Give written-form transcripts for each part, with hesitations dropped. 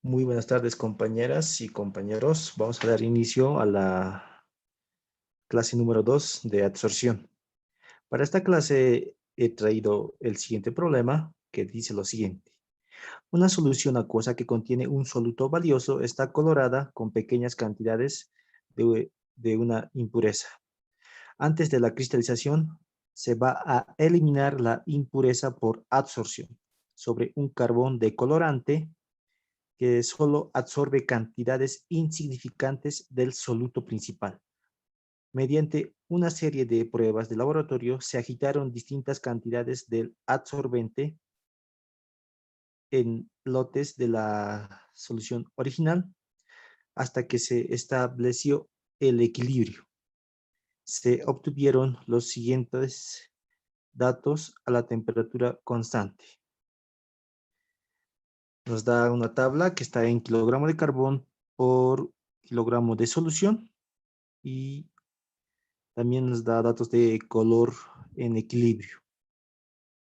Muy buenas tardes, compañeras y compañeros. Vamos a dar inicio a la clase número 2 de absorción. Para esta clase he traído el siguiente problema que dice lo siguiente. Una solución acuosa que contiene un soluto valioso está colorada con pequeñas cantidades de una impureza. Antes de la cristalización, se va a eliminar la impureza por absorción sobre un carbón decolorante que solo absorbe cantidades insignificantes del soluto principal. Mediante una serie de pruebas de laboratorio se agitaron distintas cantidades del absorbente en lotes de la solución original hasta que se estableció el equilibrio. Se obtuvieron los siguientes datos a la temperatura constante. Nos da una tabla que está en kilogramo de carbón por kilogramo de solución y también nos da datos de color en equilibrio.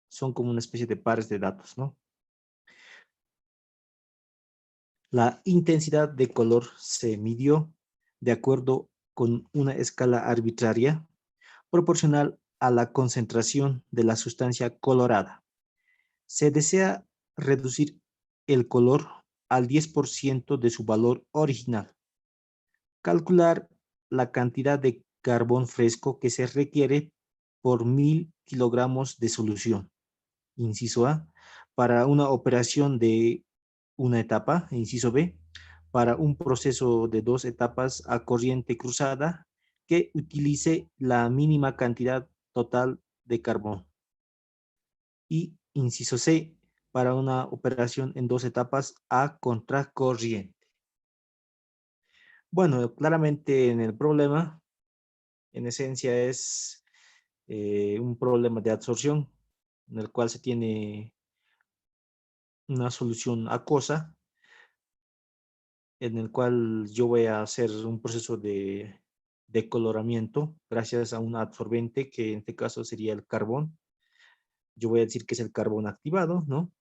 Son como una especie de pares de datos, ¿no? La intensidad de color se midió de acuerdo con una escala arbitraria proporcional a la concentración de la sustancia colorada. Se desea reducir el color al 10% de su valor original. Calcular la cantidad de carbón fresco que se requiere por 1000 kilogramos de solución. Inciso A, para una operación de una etapa. Inciso B, para un proceso de 2 etapas a corriente cruzada que utilice la mínima cantidad total de carbón. Y inciso C, para una operación en 2 etapas a contracorriente. Bueno, claramente en el problema, en esencia es un problema de absorción en el cual se tiene una solución acuosa en el cual yo voy a hacer un proceso de decoloramiento gracias a un absorbente que en este caso sería el carbón. Yo voy a decir que es el carbón activado, ¿no?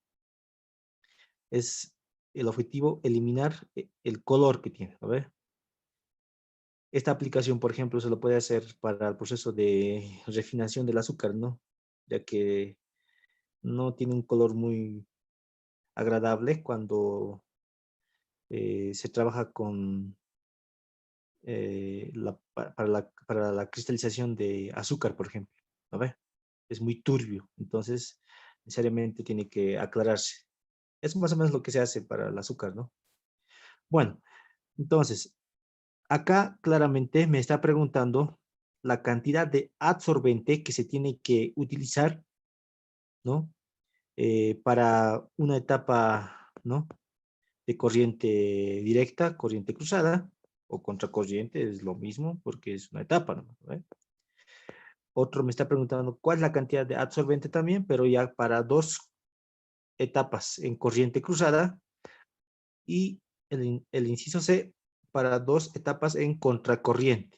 Es el objetivo eliminar el color que tiene, ¿a ver? Esta aplicación, por ejemplo, se lo puede hacer para el proceso de refinación del azúcar, ¿no? Ya que no tiene un color muy agradable cuando se trabaja con para la cristalización de azúcar, por ejemplo. ¿No ve? Es muy turbio, entonces necesariamente tiene que aclararse. Es más o menos lo que se hace para el azúcar, ¿no? Bueno, entonces, acá claramente me está preguntando la cantidad de absorbente que se tiene que utilizar, ¿no? Para una etapa, ¿no? De corriente directa, corriente cruzada o contracorriente, es lo mismo porque es una etapa, ¿no? Otro me está preguntando cuál es la cantidad de absorbente también, pero ya para 2 etapas en corriente cruzada y el inciso C para 2 etapas en contracorriente.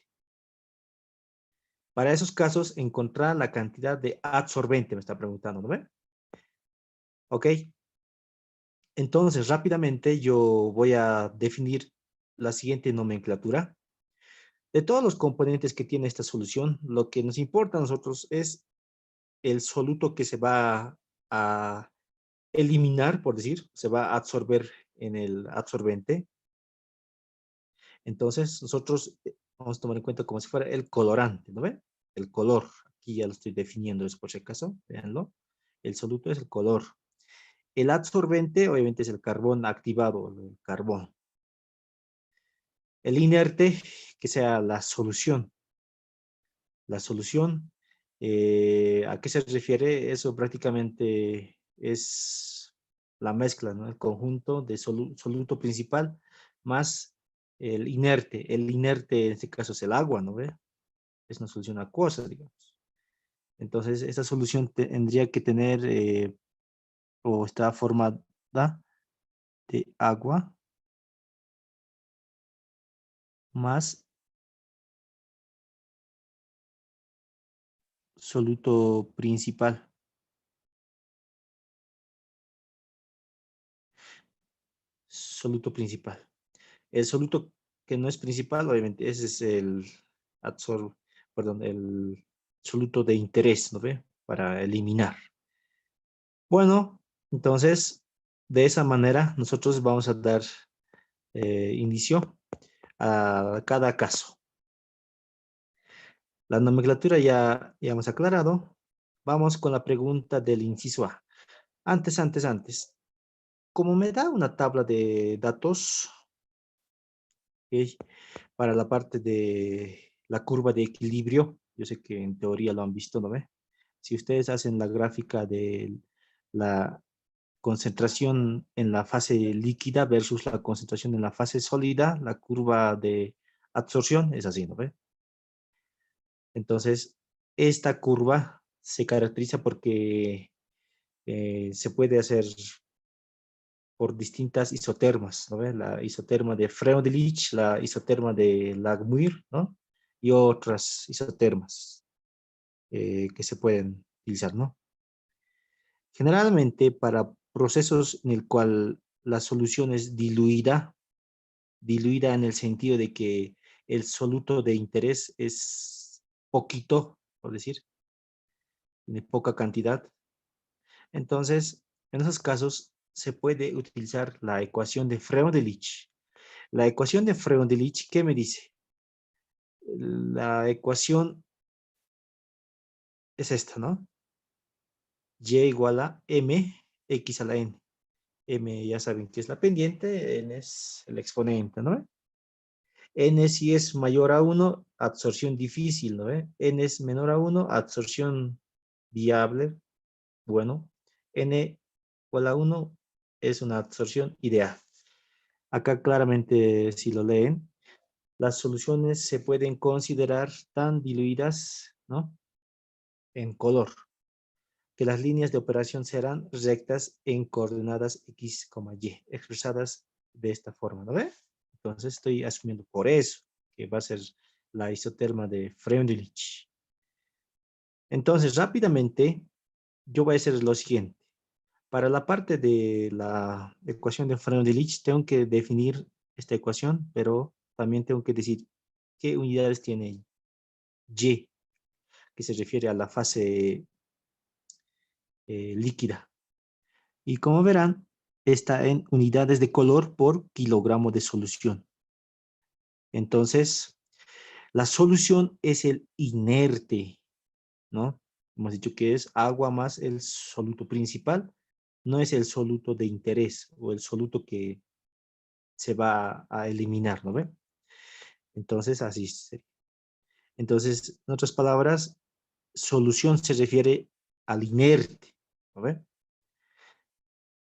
Para esos casos, encontrar la cantidad de absorbente, me está preguntando, ¿no ve? Ok. Entonces, rápidamente yo voy a definir la siguiente nomenclatura. De todos los componentes que tiene esta solución, lo que nos importa a nosotros es el soluto que se va a eliminar, por decir, se va a absorber en el absorbente. Entonces, nosotros vamos a tomar en cuenta como si fuera el colorante, ¿no ven? El color, aquí ya lo estoy definiendo, es por si acaso, véanlo. El soluto es el color. El absorbente, obviamente, es el carbón activado, el carbón. El inerte, que sea la solución. La solución, ¿a qué se refiere? Eso prácticamente es la mezcla, ¿no? El conjunto de soluto principal más el inerte. El inerte en este caso es el agua, ¿no ve? Es una solución acuosa, digamos. Entonces, esta solución tendría que tener o está formada de agua más soluto principal. soluto principal. El soluto que no es principal, obviamente, ese es el el soluto de interés, ¿no ve? Para eliminar. Bueno, entonces, de esa manera, nosotros vamos a dar inicio a cada caso. La nomenclatura ya hemos aclarado. Vamos con la pregunta del inciso A. Antes. Como me da una tabla de datos, ¿ok? Para la parte de la curva de equilibrio, yo sé que en teoría lo han visto, ¿no ve? Si ustedes hacen la gráfica de la concentración en la fase líquida versus la concentración en la fase sólida, la curva de absorción es así, ¿no ve? Entonces, esta curva se caracteriza porque se puede hacer por distintas isotermas, ¿no ve? La isoterma de Freundlich, la isoterma de Langmuir, ¿no? Y otras isotermas que se pueden utilizar, ¿no? Generalmente para procesos en el cual la solución es diluida en el sentido de que el soluto de interés es poquito, por decir, tiene poca cantidad. Entonces, en esos casos se puede utilizar la ecuación de Freundlich. La ecuación de Freundlich, ¿qué me dice? La ecuación es esta, ¿no? Y igual a mx a la n. M ya saben que es la pendiente, n es el exponente, ¿no? N si es mayor a 1, absorción difícil, ¿no? N es menor a 1, absorción viable, bueno. N igual a 1 es una absorción ideal. Acá claramente, si lo leen, las soluciones se pueden considerar tan diluidas, ¿no? En color, que las líneas de operación serán rectas en coordenadas x, y, expresadas de esta forma, ¿no ve? Entonces estoy asumiendo por eso que va a ser la isoterma de Freundlich. Entonces, rápidamente, yo voy a hacer lo siguiente. Para la parte de la ecuación de Freundlich, tengo que definir esta ecuación, pero también tengo que decir qué unidades tiene Y, que se refiere a la fase líquida. Y como verán, está en unidades de color por kilogramo de solución. Entonces, la solución es el inerte, ¿no? Hemos dicho que es agua más el soluto principal, no es el soluto de interés o el soluto que se va a eliminar, ¿no ve? Entonces, así sería. Entonces, en otras palabras, solución se refiere al inerte, ¿no ve?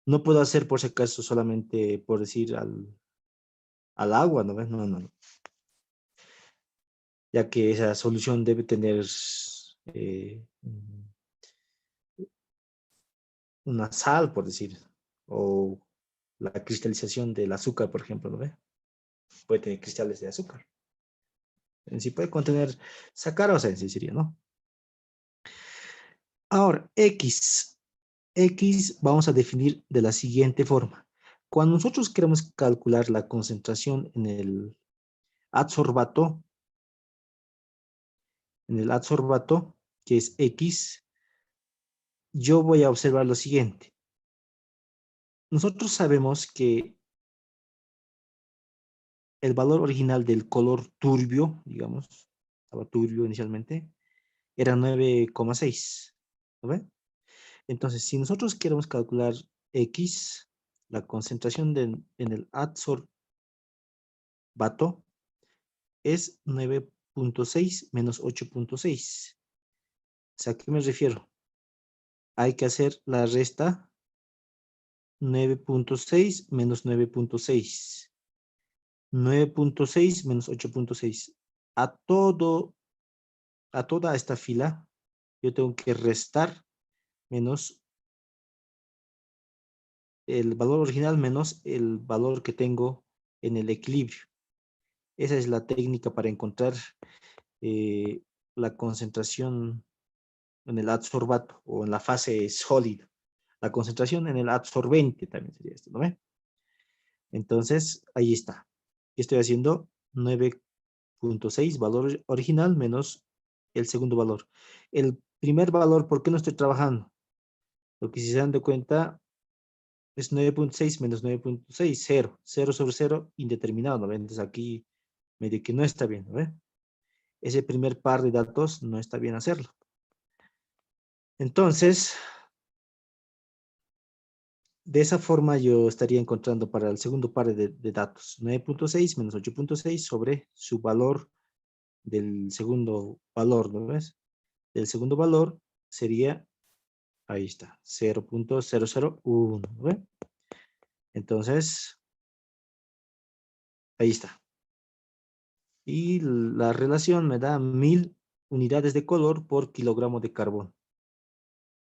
No puedo hacer por si acaso solamente por decir al agua, ¿no ves? No. Ya que esa solución debe tener una sal, por decir, o la cristalización del azúcar, por ejemplo, ¿no ve? Puede tener cristales de azúcar. En sí puede contener sacarosa, en sí sería, ¿no? Ahora, X. X vamos a definir de la siguiente forma. Cuando nosotros queremos calcular la concentración en el adsorbato, que es X, yo voy a observar lo siguiente. Nosotros sabemos que el valor original del color turbio, digamos, estaba turbio inicialmente, era 9,6. ¿No ve? Entonces, si nosotros queremos calcular X, la concentración en el adsorbato es 9,6 menos 8,6. O sea, ¿a qué me refiero? Hay que hacer la resta 9,6 menos 9,6. 9,6 menos 8,6. A toda esta fila, yo tengo que restar menos el valor original menos el valor que tengo en el equilibrio. Esa es la técnica para encontrar eh, la concentración en el adsorbato o en la fase sólida. La concentración en el absorbente también sería esto, ¿no ve? Entonces, ahí está. Estoy haciendo 9.6 valor original menos el segundo valor. El primer valor, ¿por qué no estoy trabajando? Porque si se dan de cuenta, es 9.6 menos 9.6, 0. 0 sobre 0, indeterminado, ¿no ven? Entonces aquí medio que no está bien, ¿no ven? Ese primer par de datos no está bien hacerlo. Entonces, de esa forma yo estaría encontrando para el segundo par de datos 9.6 menos 8.6 sobre su valor del segundo valor, ¿no ves? Del segundo valor sería, ahí está, 0.001, ¿no ves? Entonces, ahí está. Y la relación me da 1000 unidades de color por kilogramo de carbón.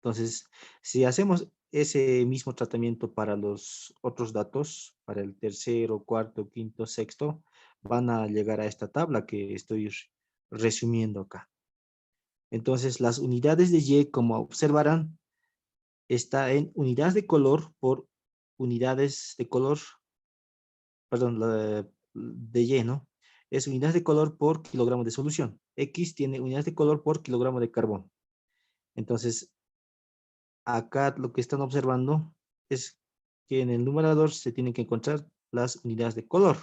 Entonces, si hacemos ese mismo tratamiento para los otros datos, para el tercero, cuarto, quinto, sexto, van a llegar a esta tabla que estoy resumiendo acá. Entonces, las unidades de Y, como observarán, está en unidades de color por unidades de color, perdón, de Y, ¿no? Es unidades de color por kilogramo de solución. X tiene unidades de color por kilogramo de carbón. Entonces, acá lo que están observando es que en el numerador se tienen que encontrar las unidades de color.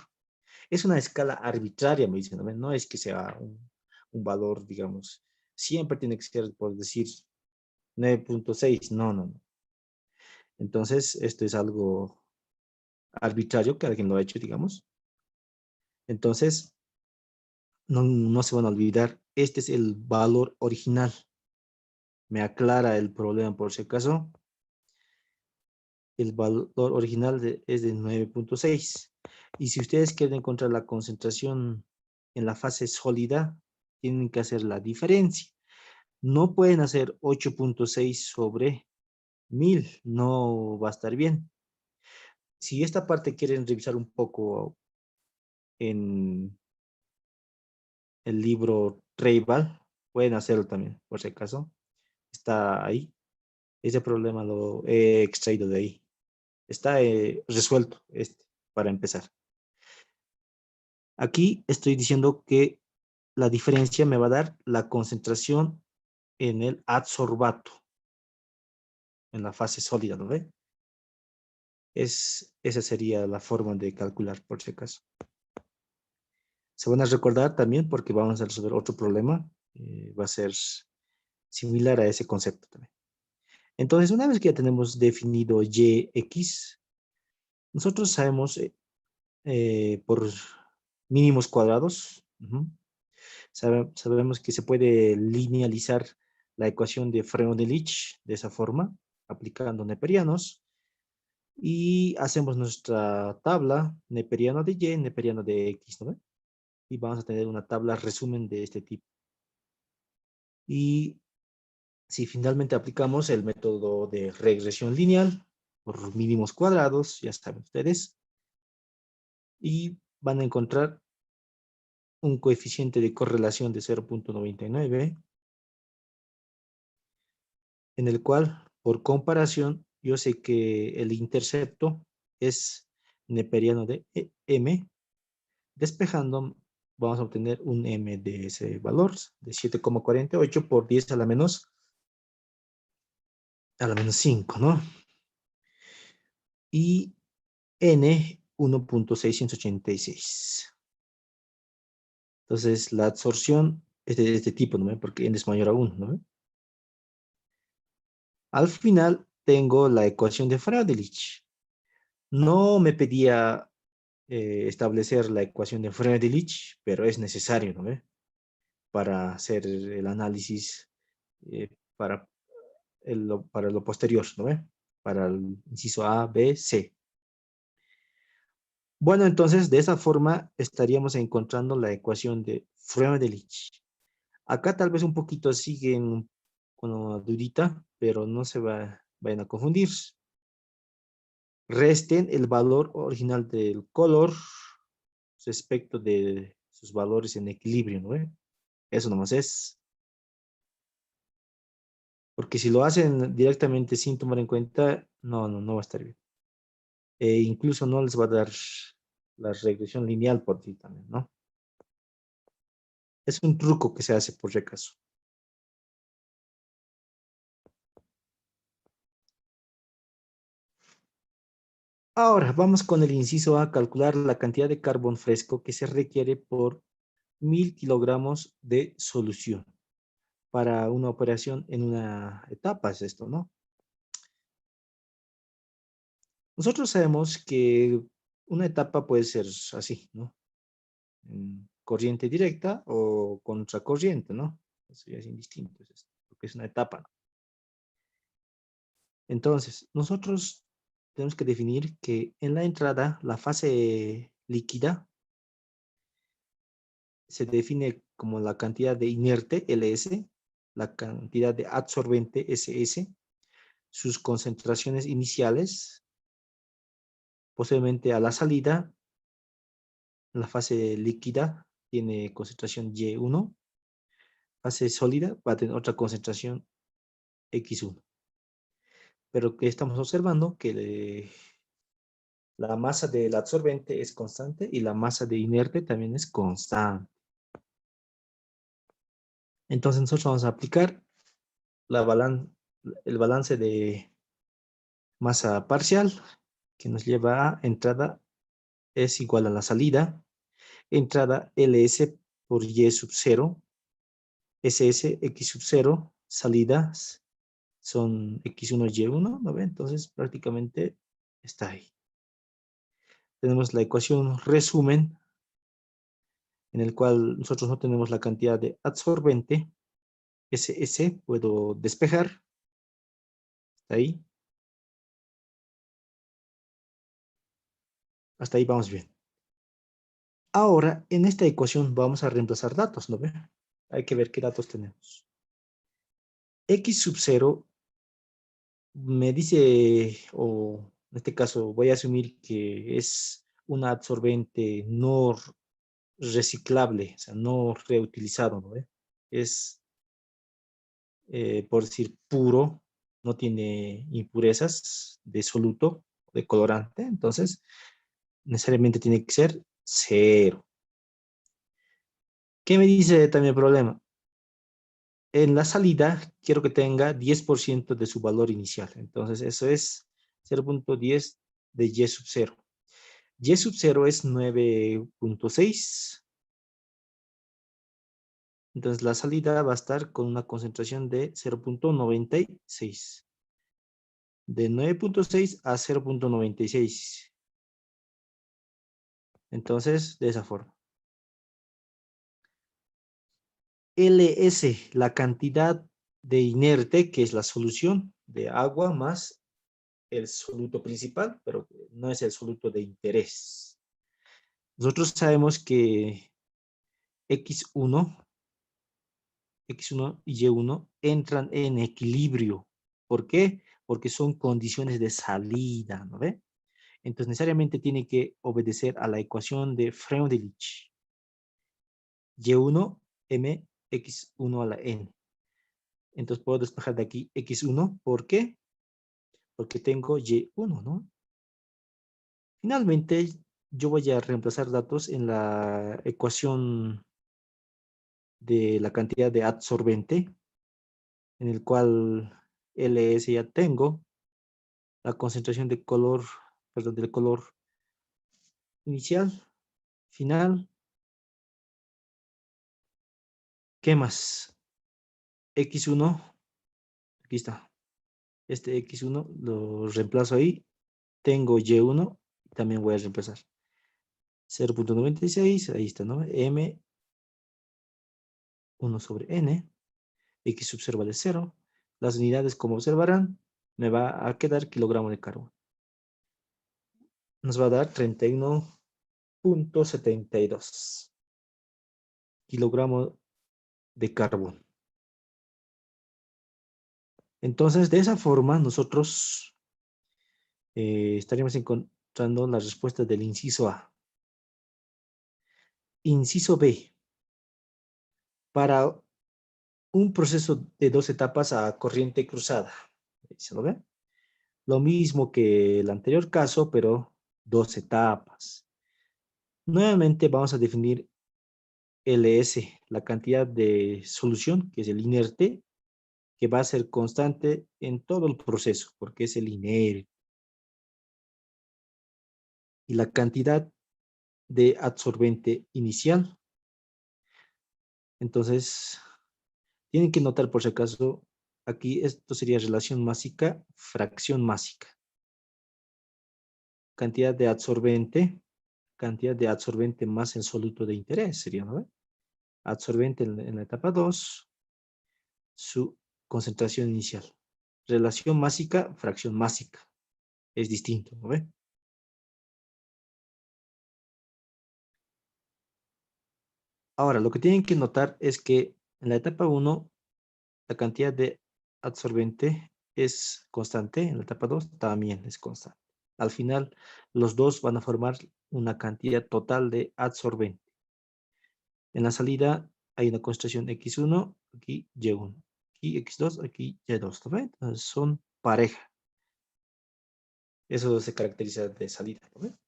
Es una escala arbitraria, me dicen, ¿no? No es que sea un valor, digamos, siempre tiene que ser, por decir, 9.6, no, no, no. Entonces, esto es algo arbitrario que alguien lo ha hecho, digamos. Entonces, no se van a olvidar, este es el valor original. Me aclara el problema por si acaso. El valor original es de 9.6. Y si ustedes quieren encontrar la concentración en la fase sólida, tienen que hacer la diferencia. No pueden hacer 8.6 sobre 1000, no va a estar bien. Si esta parte quieren revisar un poco en el libro Treibal, pueden hacerlo también, por si acaso. Está ahí. Ese problema lo he extraído de ahí. Está resuelto para empezar. Aquí estoy diciendo que la diferencia me va a dar la concentración en el adsorbato, en la fase sólida, ¿no ve? Esa sería la forma de calcular, por si acaso. Se van a recordar también porque vamos a resolver otro problema. Va a ser similar a ese concepto también. Entonces, una vez que ya tenemos definido Yx, nosotros sabemos por mínimos cuadrados, sabemos que se puede linealizar la ecuación de Freundlich de esa forma, aplicando neperianos, y hacemos nuestra tabla neperiano de Y, neperiano de X, ¿no? Y vamos a tener una tabla resumen de este tipo. Y si finalmente aplicamos el método de regresión lineal por mínimos cuadrados, ya saben ustedes, y van a encontrar un coeficiente de correlación de 0.99, en el cual, por comparación, yo sé que el intercepto es neperiano de M. Despejando, vamos a obtener un M de ese valor, de 7,48 por 10 a la menos 5, ¿no? Y N, 1.686. Entonces, la absorción es de este tipo, ¿no? Porque N es mayor a 1, ¿no? Al final, tengo la ecuación de Freundlich. No me pedía establecer la ecuación de Freundlich, pero es necesario, ¿no? Para hacer el análisis para para lo posterior, ¿no? Para el inciso A, B, C. Bueno, entonces de esa forma estaríamos encontrando la ecuación de Freundlich. Acá tal vez un poquito siguen con una dudita, pero no se vayan a confundir. Resten el valor original del color respecto de sus valores en equilibrio, ¿no? Eso nomás es. Porque si lo hacen directamente sin tomar en cuenta, no va a estar bien. incluso no les va a dar la regresión lineal por ti también, ¿no? Es un truco que se hace por si acaso. Ahora, vamos con el inciso A, calcular la cantidad de carbón fresco que se requiere por 1000 kilogramos de solución para una operación en una etapa, es esto, ¿no? Nosotros sabemos que una etapa puede ser así, ¿no? En corriente directa o contracorriente, ¿no? Eso ya es indistinto, es esto, porque es una etapa, ¿no? Entonces, nosotros tenemos que definir que en la entrada, la fase líquida se define como la cantidad de inerte, LS, la cantidad de absorbente, SS, sus concentraciones iniciales, posiblemente a la salida, la fase líquida tiene concentración Y1, fase sólida va a tener otra concentración X1. Pero que estamos observando que la masa del absorbente es constante y la masa de inerte también es constante. Entonces nosotros vamos a aplicar el balance de masa parcial que nos lleva a entrada es igual a la salida. Entrada LS por Y sub 0, SS X sub 0, salidas son X1 Y1, ¿no ve? Entonces prácticamente está ahí. Tenemos la ecuación resumen, en el cual nosotros no tenemos la cantidad de absorbente, SS, puedo despejar, está ahí. Hasta ahí vamos bien. Ahora, en esta ecuación vamos a reemplazar datos, ¿no ve? Hay que ver qué datos tenemos. X sub 0 me dice, o en este caso voy a asumir que es un absorbente no reciclable, o sea, no reutilizado, ¿no ve? Es, por decir, puro, no tiene impurezas de soluto, de colorante, entonces necesariamente tiene que ser cero. ¿Qué me dice también el problema? En la salida quiero que tenga 10% de su valor inicial. Entonces eso es 0.10 de Y sub 0. Y sub 0 es 9.6. Entonces la salida va a estar con una concentración de 0.96. De 9.6 a 0.96. Entonces, de esa forma. LS, la cantidad de inerte, que es la solución de agua más el soluto principal, pero no es el soluto de interés. Nosotros sabemos que X1 y Y1 entran en equilibrio. ¿Por qué? Porque son condiciones de salida, ¿no ve? Entonces necesariamente tiene que obedecer a la ecuación de Freundlich. Y1 M X1 a la N. Entonces puedo despejar de aquí X1. ¿Por qué? Porque tengo Y1, ¿no? Finalmente, yo voy a reemplazar datos en la ecuación de la cantidad de adsorbente, en el cual LS ya tengo, la concentración de color, perdón, del color inicial, final. ¿Qué más? X1, aquí está. Este X1 lo reemplazo ahí. Tengo Y1, también voy a reemplazar. 0.96, ahí está, ¿no? M 1 sobre N, X sub 0 vale 0. Las unidades, como observarán, me va a quedar kilogramo de carbón. Nos va a dar 31.72 kilogramos de carbón. Entonces, de esa forma, nosotros estaríamos encontrando la respuesta del inciso A. Inciso B. Para un proceso de 2 etapas a corriente cruzada. ¿Se lo ve? Lo mismo que el anterior caso, pero dos etapas. Nuevamente vamos a definir LS, la cantidad de solución, que es el inerte, que va a ser constante en todo el proceso, porque es el inerte. Y la cantidad de adsorbente inicial. Entonces, tienen que notar por si acaso, aquí esto sería relación másica, fracción másica. Cantidad de adsorbente más el soluto de interés sería, ¿no? Adsorbente en la etapa 2, su concentración inicial. Relación másica, fracción másica. Es distinto, ¿no ve? Ahora, lo que tienen que notar es que en la etapa 1, la cantidad de adsorbente es constante, en la etapa 2 también es constante. Al final, los dos van a formar una cantidad total de adsorbente. En la salida hay una concentración X1, aquí Y1, aquí X2, aquí Y2, ¿no ve? Entonces son pareja. Eso se caracteriza de salida, ¿no ve?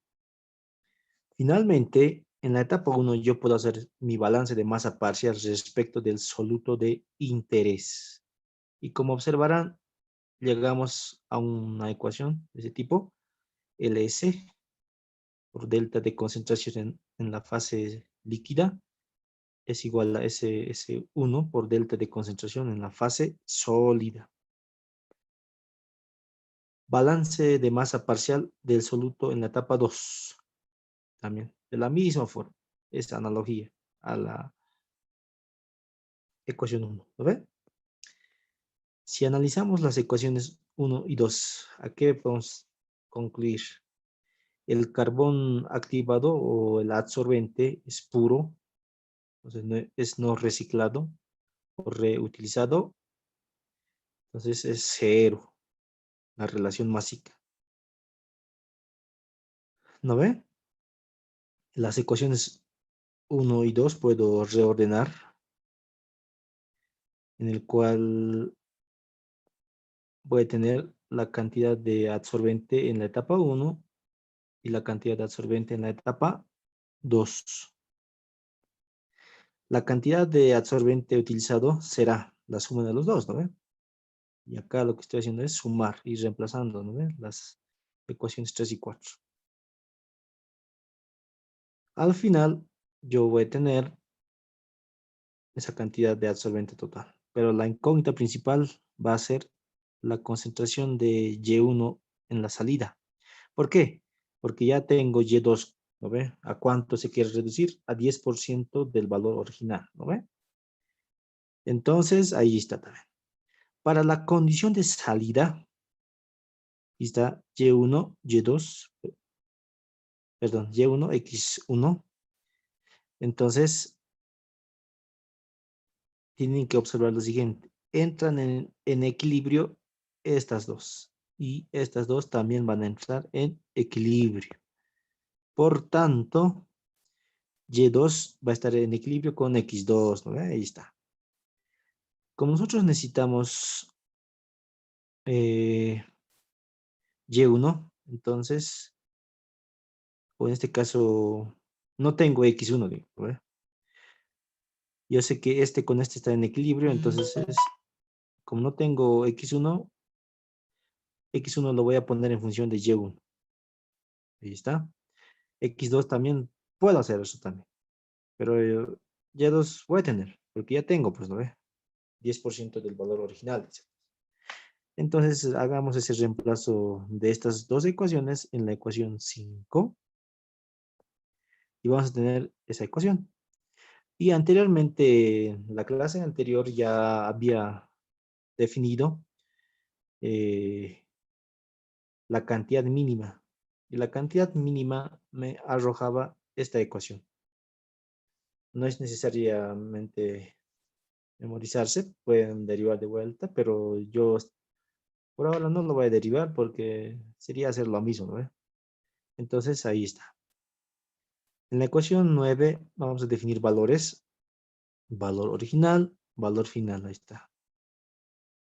Finalmente, en la etapa 1 yo puedo hacer mi balance de masa parcial respecto del soluto de interés. Y como observarán, llegamos a una ecuación de ese tipo, LS por delta de concentración en la fase líquida es igual a S1 por delta de concentración en la fase sólida. Balance de masa parcial del soluto en la etapa 2. También, de la misma forma, es analogía a la ecuación 1. ¿Lo ven? Si analizamos las ecuaciones 1 y 2, ¿a qué podemos concluir? El carbón activado o el adsorbente es puro, entonces es no reciclado o reutilizado, entonces es cero la relación másica. ¿No ve? Las ecuaciones 1 y 2 puedo reordenar, en el cual voy a tener la cantidad de adsorbente en la etapa 1 y la cantidad de absorbente en la etapa 2. La cantidad de absorbente utilizado será la suma de los dos, ¿no ve? Y acá lo que estoy haciendo es sumar y reemplazando, ¿no ve? Las ecuaciones 3 y 4. Al final, yo voy a tener esa cantidad de absorbente total. Pero la incógnita principal va a ser la concentración de Y1 en la salida. ¿Por qué? Porque ya tengo Y2, ¿no ve? ¿A cuánto se quiere reducir? A 10% del valor original, ¿no ve? Entonces, ahí está también. Para la condición de salida, está Y1, Y2, perdón, Y1, X1. Entonces, tienen que observar lo siguiente. Entran en equilibrio estas dos. Y estas dos también van a entrar en equilibrio. Por tanto, Y2 va a estar en equilibrio con X2, ¿no? Ahí está. Como nosotros necesitamos Y1, entonces, o en este caso, no tengo X1, digo, ¿no? Yo sé que este con este está en equilibrio, entonces como no tengo X1, X1 lo voy a poner en función de Y1. Ahí está. X2 también puedo hacer eso también. Pero Y2 voy a tener, porque ya tengo, pues, ¿no ve? 10% del valor original. Dice. Entonces, hagamos ese reemplazo de estas dos ecuaciones en la ecuación 5. Y vamos a tener esa ecuación. Y anteriormente, en la clase anterior ya había definido la cantidad mínima. Y la cantidad mínima me arrojaba esta ecuación. No es necesariamente memorizarse, pueden derivar de vuelta, pero yo por ahora no lo voy a derivar porque sería hacer lo mismo, ¿no? Entonces ahí está. En la ecuación 9 vamos a definir valores. Valor original, valor final, ahí está.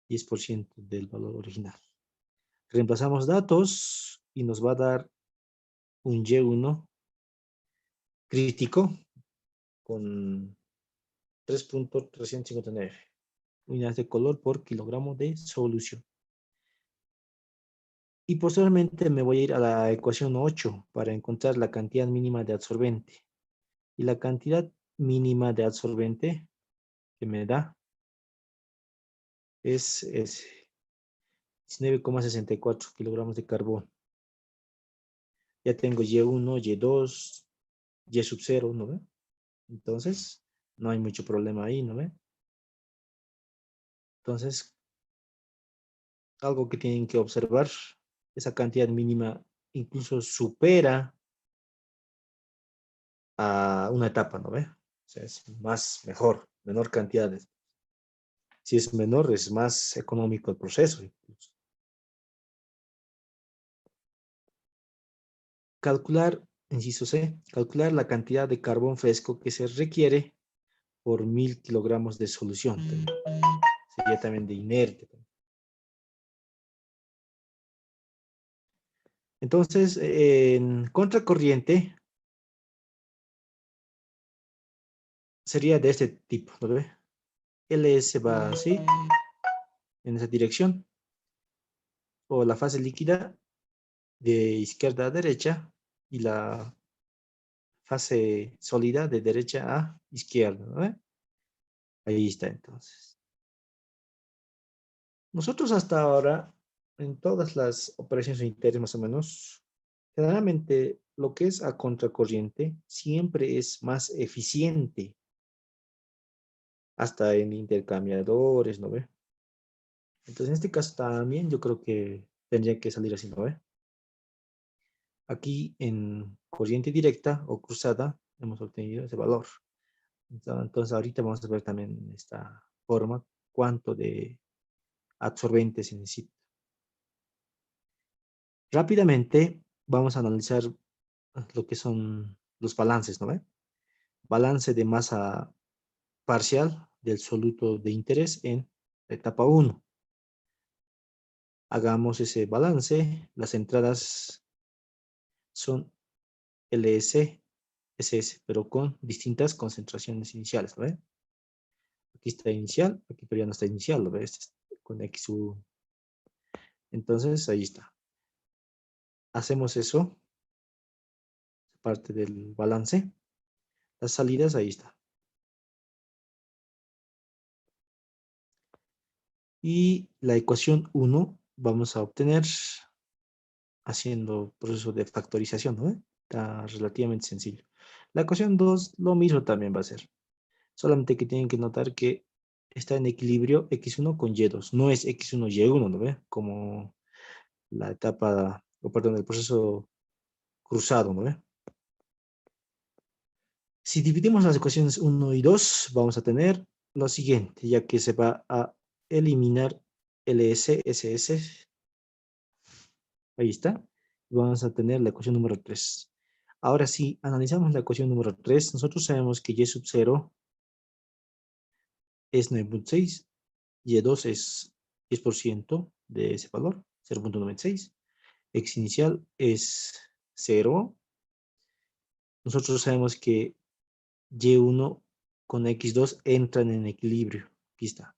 10% del valor original. Reemplazamos datos y nos va a dar un Y1 crítico con 3.359 unidades de color por kilogramo de solución. Y posteriormente me voy a ir a la ecuación 8 para encontrar la cantidad mínima de adsorbente. Y la cantidad mínima de adsorbente que me da es 19,64 kilogramos de carbón. Ya tengo Y1, Y2, Y sub 0, ¿no ve? Entonces, no hay mucho problema ahí, ¿no ve? Entonces, algo que tienen que observar, esa cantidad mínima incluso supera a una etapa, ¿no ve? O sea, es más, mejor, menor cantidad. Si es menor, es más económico el proceso. Incluso. Calcular, inciso C, calcular la cantidad de carbón fresco que se requiere por 1000 kilogramos de solución. Sería también de inerte. Entonces, en contracorriente, sería de este tipo, ¿no ve? LS va así, en esa dirección, o la fase líquida de izquierda a derecha y la fase sólida de derecha a izquierda, ¿no ve? Ahí está entonces. Nosotros hasta ahora, en todas las operaciones unitarias más o menos, generalmente lo que es a contracorriente siempre es más eficiente, hasta en intercambiadores, ¿no ve? Entonces en este caso también yo creo que tendría que salir así, ¿no ve? Aquí en corriente directa o cruzada hemos obtenido ese valor. Entonces ahorita vamos a ver también esta forma, cuánto de absorbente se necesita. Rápidamente vamos a analizar lo que son los balances, ¿no ve? Balance de masa parcial del soluto de interés en la etapa 1. Hagamos ese balance. Las entradas son LS, SS, pero con distintas concentraciones iniciales, ¿no ve? Aquí está inicial, aquí pero ya no está inicial, ¿lo ves? Con XU. Entonces, ahí está. Hacemos eso, parte del balance. Las salidas, ahí está. Y la ecuación 1 vamos a obtener haciendo proceso de factorización, ¿no? Está relativamente sencillo. La ecuación 2 lo mismo también va a ser. Solamente que tienen que notar que está en equilibrio X1 con Y2. No es X1, Y1, ¿no ve? Como la etapa, o perdón, el proceso cruzado, ¿no ve? Si dividimos las ecuaciones 1 y 2, vamos a tener lo siguiente, ya que se va a eliminar LS, SS. Ahí está. Vamos a tener la ecuación número 3. Ahora sí, analizamos la ecuación número 3. Nosotros sabemos que Y sub 0 es 9.6, Y2 es 10% de ese valor, 0.96. X inicial es 0. Nosotros sabemos que Y1 con X2 entran en equilibrio. Aquí está.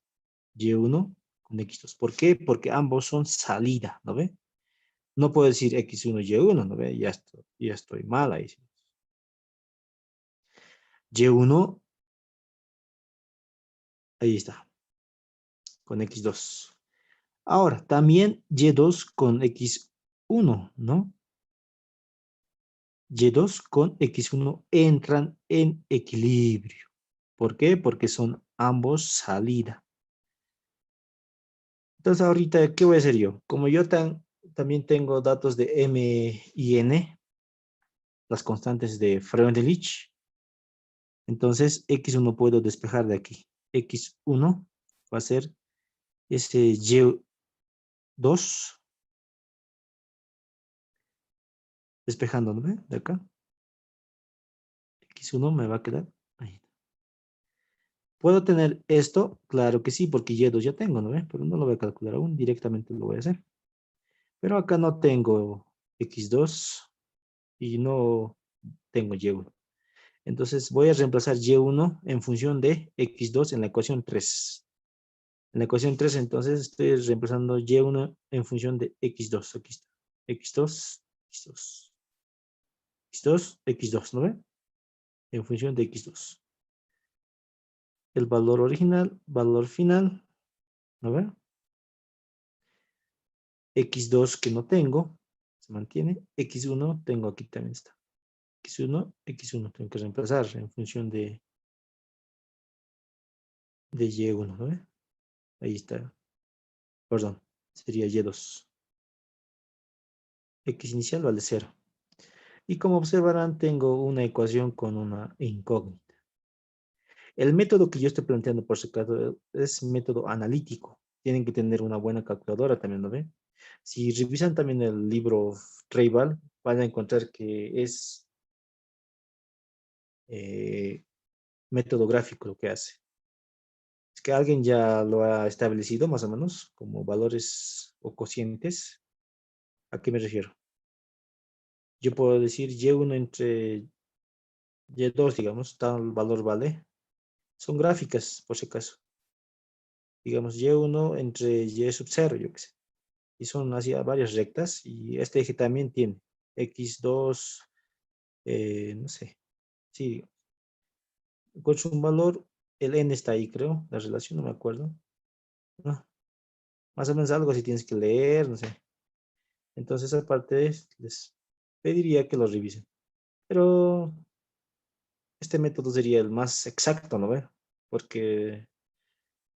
Y1 con X2. ¿Por qué? Porque ambos son salida, ¿no ve? No puedo decir X1, Y1, ¿no ve? Ya estoy mal ahí. Y1, ahí está, con X2. Ahora, también Y2 con X1, ¿no? Y2 con X1 entran en equilibrio. ¿Por qué? Porque son ambos salida. Entonces ahorita, ¿qué voy a hacer yo? Como yo también tengo datos de M y N, las constantes de Freundlich, entonces X1 puedo despejar de aquí. X1 va a ser ese Y2 despejando, ¿no ve? De acá. X1 me va a quedar ahí. ¿Puedo tener esto? Claro que sí, porque Y2 ya tengo, ¿no ve? Pero no lo voy a calcular aún, directamente lo voy a hacer. Pero acá no tengo x2 y no tengo y1. Entonces voy a reemplazar y1 en función de x2 en la ecuación 3. En la ecuación 3 entonces estoy reemplazando y1 en función de x2. Aquí está. x2, x2, x2, x2, ¿no ve? En función de x2. El valor original, valor final, ¿no ve? x2 que no tengo, se mantiene. x1 tengo aquí también está. x1, x1 tengo que reemplazar en función de y1, ¿no ve? Ahí está. Perdón, sería y2. X inicial vale 0. Y como observarán, tengo una ecuación con una incógnita. El método que yo estoy planteando por si acaso es método analítico. Tienen que tener una buena calculadora también, ¿no ven? Si revisan también el libro Treibal, van a encontrar que es método gráfico lo que hace. Es que alguien ya lo ha establecido más o menos como valores o cocientes. ¿A qué me refiero? Yo puedo decir y1 entre y2, digamos, tal valor vale. Son gráficas, por si acaso. Digamos, y1 entre y sub 0, yo qué sé. Y son así varias rectas. Y este eje también tiene x2, no sé. Sí, encuentro un valor, el n está ahí, creo. La relación, no me acuerdo. No, más o menos algo así tienes que leer, no sé. Entonces, aparte, les pediría que lo revisen. Pero este método sería el más exacto, ¿no ve? Porque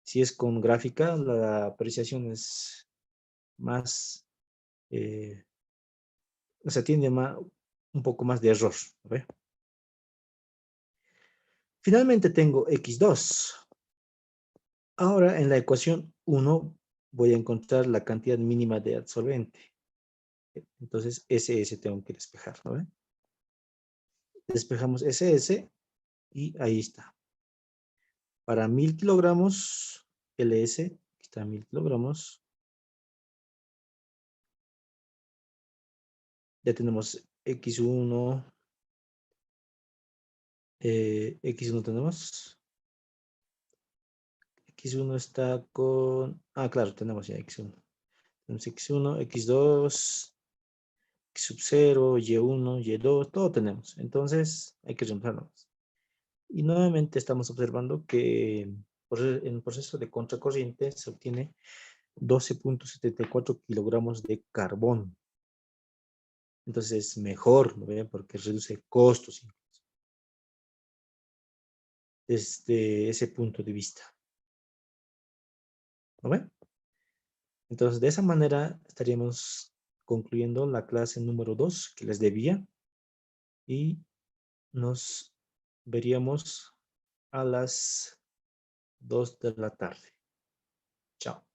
si es con gráfica, la apreciación es más, o sea, tiene más, un poco más de error, ¿no ve? Finalmente tengo x2. Ahora en la ecuación 1 voy a encontrar la cantidad mínima de adsorbente. Entonces, SS tengo que despejar, ¿no ve? Despejamos SS y ahí está. Para 1000 kilogramos, LS, aquí está 1000 kilogramos. Ya tenemos X1, X1 tenemos. X1 está con, claro, tenemos ya X1. Tenemos X1, X2, X sub 0, Y1, Y2, todo tenemos. Entonces, hay que reemplazarlo. Y nuevamente estamos observando que en el proceso de contracorriente se obtiene 12.74 kilogramos de carbón. Entonces es mejor, ¿no ven? Porque reduce costos desde ese punto de vista. ¿No ven? Entonces de esa manera estaríamos concluyendo la clase número 2 que les debía y nos veríamos a las 2 de la tarde. Chao.